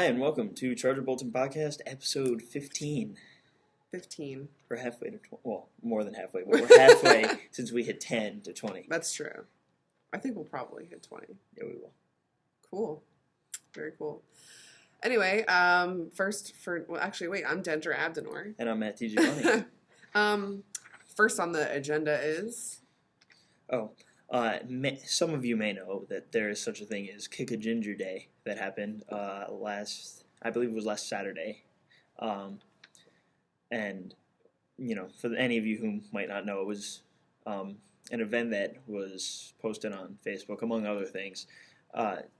and welcome to Charger Bulletin Podcast, episode 15. 15. We're halfway to 20. Well, more than halfway, but we're halfway since we hit 10 to 20. That's true. I think we'll probably hit 20. Yeah, we will. Cool. Very cool. Anyway, I'm Denter Abdenor. And I'm Matt Giovanni. First on the agenda is... Some of you may know that there is such a thing as Kick a Ginger Day that happened I believe it was last Saturday. And, for any of you who might not know, it was an event that was posted on Facebook, among other things,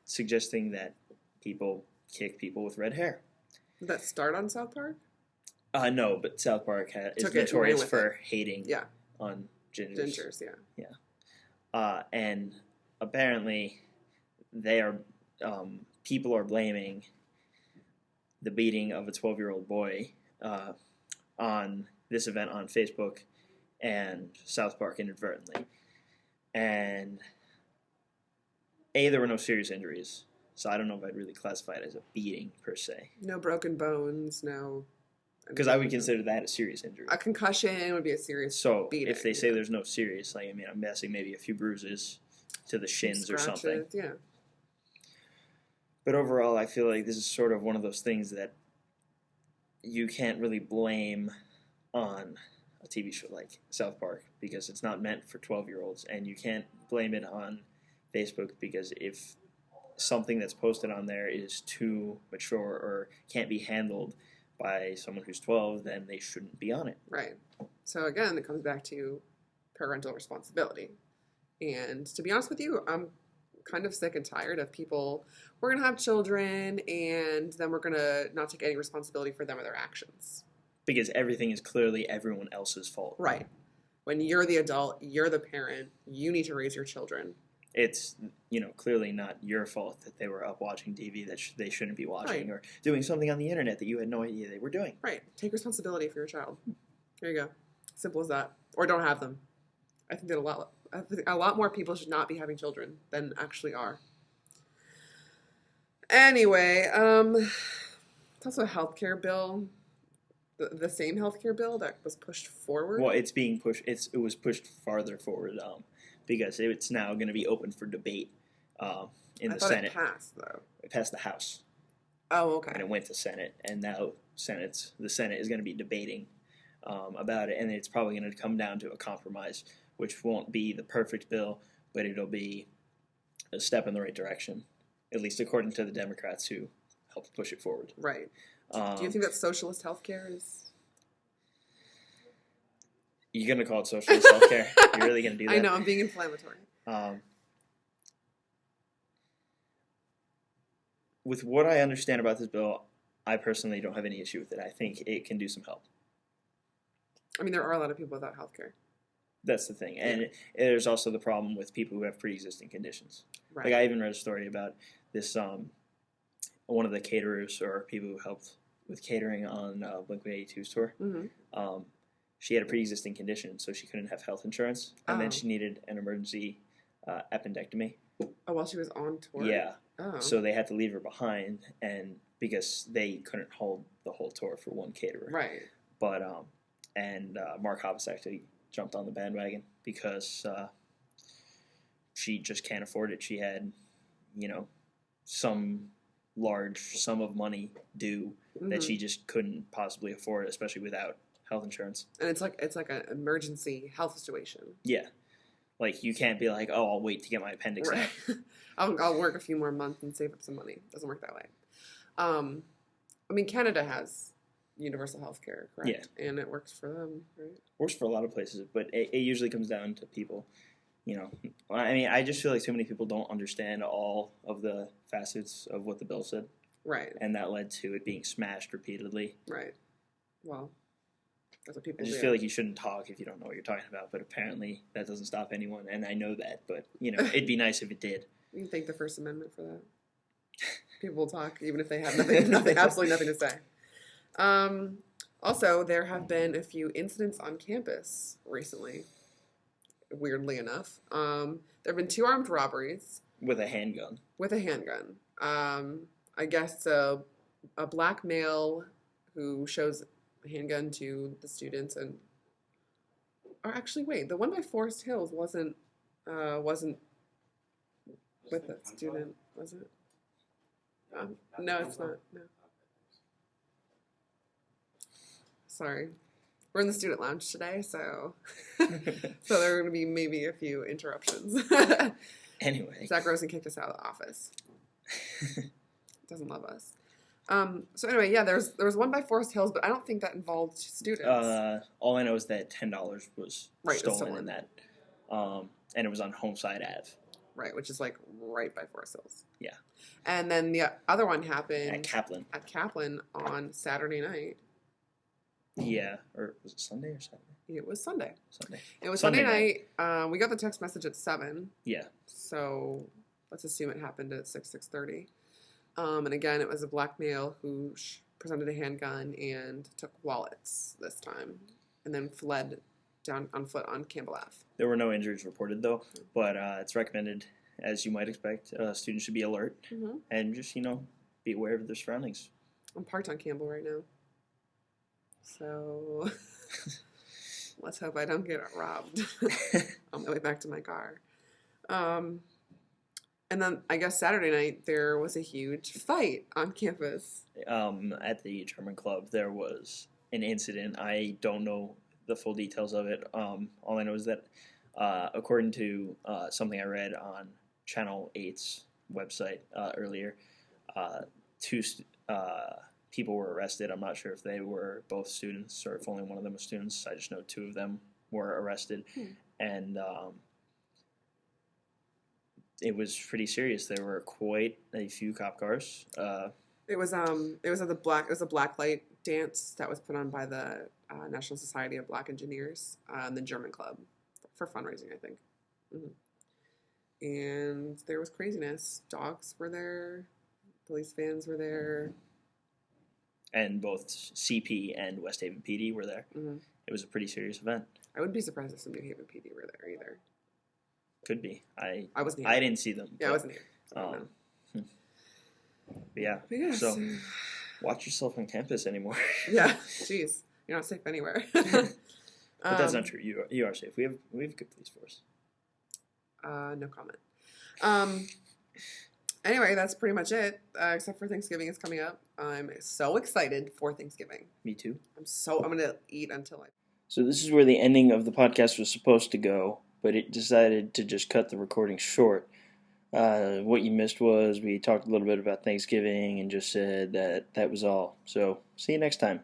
suggesting that people kick people with red hair. Did that start on South Park? No, but South Park is notorious for hating on gingers. Gingers, yeah. Yeah. And apparently they are, people are blaming the beating of a 12-year-old boy on this event on Facebook and South Park inadvertently. And there were no serious injuries, so I don't know if I'd really classify it as a beating per se. No broken bones, no... Because I would consider that a serious injury. A concussion would be a serious beating. If they say there's no serious, I'm guessing maybe a few bruises to the shins or something. Yeah. But overall, I feel like this is sort of one of those things that you can't really blame on a TV show like South Park because it's not meant for 12-year-olds, and you can't blame it on Facebook because if something that's posted on there is too mature or can't be handled by someone who's 12, then they shouldn't be on it. Right. So again, it comes back to parental responsibility. And to be honest with you, I'm kind of sick and tired of people, we're going to have children, and then we're going to not take any responsibility for them or their actions. Because everything is clearly everyone else's fault. Right. When you're the adult, you're the parent, you need to raise your children. It's, clearly not your fault that they were up watching TV that they shouldn't be watching, or doing something on the internet that you had no idea they were doing. Right. Take responsibility for your child. There you go. Simple as that. Or don't have them. I think that a lot more people should not be having children than actually are. Anyway, it's also a healthcare bill. The same healthcare bill that was pushed forward. Well, it's being pushed. It was pushed farther forward. Because it's now going to be open for debate in the Senate. It passed, though. It passed the House. Oh, okay. And it went to Senate, and now the Senate is going to be debating about it, and it's probably going to come down to a compromise, which won't be the perfect bill, but it'll be a step in the right direction, at least according to the Democrats who helped push it forward. Right. Do you think that socialist healthcare is... You're going to call it socialist healthcare? You're really going to do that? I know, I'm being inflammatory. With what I understand about this bill, I personally don't have any issue with it. I think it can do some help. I mean, there are a lot of people without healthcare. That's the thing. And there's also the problem with people who have pre-existing conditions. Right. Like, I even read a story about this, one of the caterers or people who helped with catering on Blink-182's tour. Mm-hmm. She had a pre-existing condition, so she couldn't have health insurance, and then she needed an emergency appendectomy. Oh, while she was on tour? Yeah. Oh. So they had to leave her behind, and because they couldn't hold the whole tour for one caterer. Right. But Mark Hoppus actually jumped on the bandwagon because she just can't afford it. She had, some large sum of money due that she just couldn't possibly afford, especially without health insurance. And it's like an emergency health situation. Yeah. Like, you can't be like, oh, I'll wait to get my appendix out. I'll work a few more months and save up some money. It doesn't work that way. Canada has universal health care, correct? Yeah. And it works for them, right? Works for a lot of places, but it usually comes down to people, I just feel like too many people don't understand all of the facets of what the bill said. Right. And that led to it being smashed repeatedly. Right. Well... That's what people I just feel like you shouldn't talk if you don't know what you're talking about, but apparently that doesn't stop anyone, and I know that, but, it'd be nice if it did. You can thank the First Amendment for that. People will talk even if they have absolutely nothing to say. Also, there have been a few incidents on campus recently, weirdly enough. There have been 2 armed robberies. With a handgun. I guess a black male who shows a handgun to the students and, or actually, wait, the one by Forest Hills wasn't with a student, was it? No, it's not. No. Sorry. We're in the student lounge today, so so there are going to be maybe a few interruptions. Anyway. Zach Rosen kicked us out of the office. Doesn't love us. So anyway, yeah, there was one by Forest Hills, but I don't think that involved students. All I know is that $10 was stolen stolen. in that, and it was on Homeside Ave. Right, which is like right by Forest Hills. Yeah. And then the other one happened At Kaplan on Saturday night. Yeah, or was it Sunday or Saturday? It was Sunday. Sunday. It was Sunday night. We got the text message at 7. Yeah. So let's assume it happened at 6:30. And again, it was a black male who presented a handgun and took wallets this time, and then fled down on foot on Campbell Ave. There were no injuries reported though, but it's recommended, as you might expect, students should be alert and just be aware of their surroundings. I'm parked on Campbell right now. So let's hope I don't get robbed on my way back to my car. And then I guess Saturday night there was a huge fight on campus. At the German club, there was an incident. I don't know the full details of it. All I know is that according to something I read on Channel 8's website earlier, two people were arrested. I'm not sure if they were both students or if only one of them was students. I just know 2 of them were arrested. And it was pretty serious. There were quite a few cop cars. It was a black light dance that was put on by the National Society of Black Engineers and the German club for fundraising, I think. And there was craziness. Dogs were there. Police vans were there. And both CP and West Haven PD were there. It was a pretty serious event. I wouldn't be surprised if some New Haven PD were there either. Could be. I wasn't here. I didn't see them. Yeah, I wasn't here. So but yeah. So watch yourself on campus anymore. Yeah. Jeez. You're not safe anywhere. But that's not true. You are safe. We have a good police force. No comment. Anyway, that's pretty much it. Except for Thanksgiving is coming up. I'm so excited for Thanksgiving. Me too. I'm gonna eat until I. So this is where the ending of the podcast was supposed to go, but it decided to just cut the recording short. What you missed was we talked a little bit about Thanksgiving and just said that was all. So see you next time.